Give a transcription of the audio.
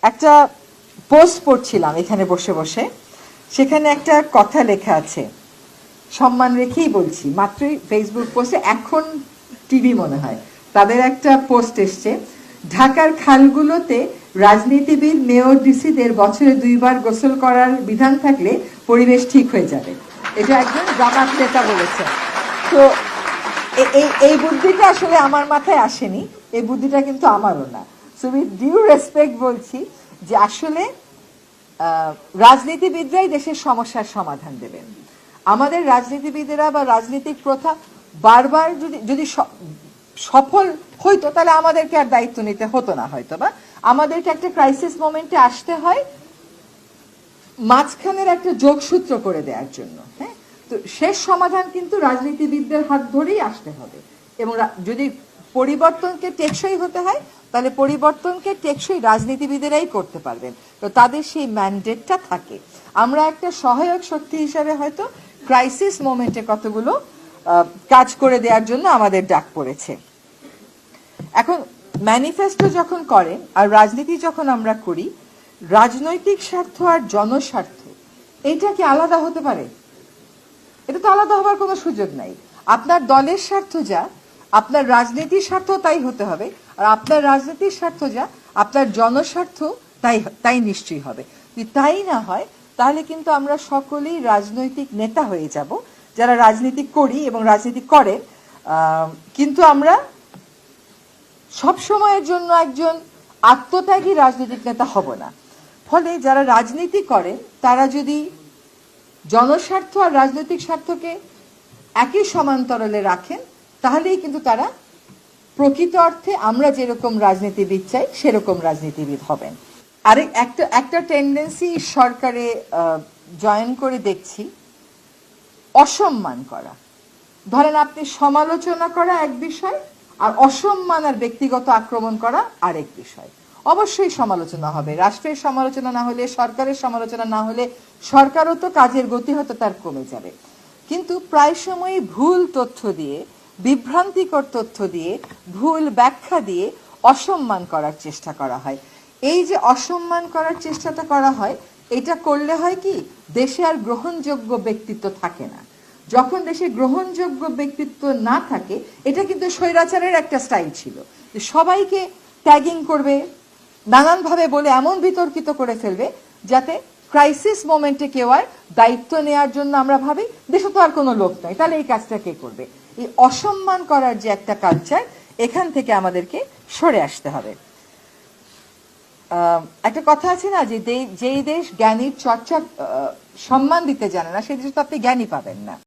একটা পোস্ট পড়ছিলাম এখানে বসে বসে, সেখানে একটা কথা লেখা আছে, সম্মান রেখেই বলছি, মাত্রই ফেসবুক পোস্টে, এখন টিভি মনে হয়, তাদের একটা পোস্ট এসছে, ঢাকার খালগুলোতে রাজনীতিবিদ মেয়র ডিসিদের বছরে 2 বার গোসল করার বিধান থাকলে পরিবেশ ঠিক হয়ে যাবে। এটা একজন জামাত নেতা বলেছে। তো এই বুদ্ধিটা আসলে আমার মাথায় আসেনি, এই বুদ্ধিটা কিন্তু আমারও না। সো উইথ ডিউ রেসপেক্ট বলছি যে আসলে রাজনীতিবিদরাই দেশের সমস্যার সমাধান দেবেন। আমাদের রাজনীতিবিদেরা বা রাজনৈতিক প্রথা বারবার যদি সফল হইতো তাহলে আমাদেরকে আর দায়িত্ব নিতে হতো না, হয়তো বা আমাদেরকে একটা ক্রাইসিস মোমেন্টে আসতে হয় মাঝখানের একটা যোগসূত্র করে দেওয়ার জন্য। হ্যাঁ, তো শেষ সমাধান কিন্তু রাজনীতিবিদদের হাত ধরেই আসতে হবে, এবং যদি পরিবর্তনকে টেকসই হতে হয় তাহলে পরিবর্তনকে টেকসই রাজনীতিবিদেরাই করতে পারবেন, তো তাদের সেই ম্যান্ডেটটা থাকে। আমরা একটা সহায়ক শক্তি হিসাবে হয়তো ক্রাইসিস মোমেন্টে কতগুলো কাজ করে দেওয়ার জন্য আমাদের ডাক পড়েছে। এখন ম্যানিফেস্টো যখন করেন আর রাজনীতি যখন আমরা করি, রাজনৈতিক স্বার্থ আর জনস্বার্থ এটা কি আলাদা হতে পারে? এটা তো আলাদা হবার কোনো সুযোগ নাই। আপনার দলের স্বার্থ যা, আপনার রাজনীতির স্বার্থ তাই হতে হবে, আর আপনার রাজনীতির স্বার্থ যা, আপনার জনস্বার্থ তাই নিশ্চয়ই হবে। যদি তাই না হয় তাহলে কিন্তু আমরা সকলেই রাজনৈতিক নেতা হয়ে যাব, যারা রাজনীতি করি এবং রাজনীতি করেন, কিন্তু আমরা সব সময়ের জন্য একজন আত্মত্যাগী রাজনৈতিক নেতা হব না। ফলে যারা রাজনীতি করেন তারা যদি জনস্বার্থ আর রাজনৈতিক স্বার্থকে একই সমান্তরালে রাখেন, তাহলেই কিন্তু তারা প্রকৃত অর্থে আমরা যেরকম রাজনীতিবিদ চাই সেরকম রাজনীতিবিদ হবেন। আরেক একটা টেন্ডেন্সি সরকারে জয়েন করে দেখছি, অসম্মান করা। ধরেন আপনি সমালোচনা করা এক বিষয়, আর অসম্মান আর ব্যক্তিগত আক্রমণ করা আরেক বিষয়। অবশ্যই সমালোচনা হবে, রাষ্ট্রের সমালোচনা না হলে, সরকারের সমালোচনা না হলে সরকারও তো কাজের গতি হয়তো তার কমে যাবে। কিন্তু প্রায় সময়ই ভুল তথ্য দিয়ে, বিভ্রান্তিকর তথ্য দিয়ে, ভুল ব্যাখ্যা দিয়ে অসম্মান করার চেষ্টা করা হয়। এই যে অসম্মান করার চেষ্টাটা করা হয়, এটা করলে হয় কি, দেশে আর গ্রহণযোগ্য ব্যক্তিত্ব থাকে না। যখন দেশে গ্রহণযোগ্য ব্যক্তিত্ব না থাকে, এটা কিন্তু স্বৈরাচারের একটা স্টাইল ছিল, সবাইকে ট্যাগিং করবে, নানানভাবে বলে এমন বিতর্কিত করে ফেলবে যাতে ক্রাইসিস মোমেন্টে কেউ আর দায়িত্ব নেওয়ার জন্য আমরা ভাবি দেশে তো আর কোনো লোক নাই, তাহলে এই কাজটা কে করবে। এই অসম্মান করার যে একটা কালচার, এখান থেকে আমাদেরকে সরে আসতে হবে। একটা কথা আছে না, যে যেই দেশ জ্ঞানীর চর্চা সম্মান দিতে জানে না, সেই দেশে তো আপনি জ্ঞানী পাবেন না।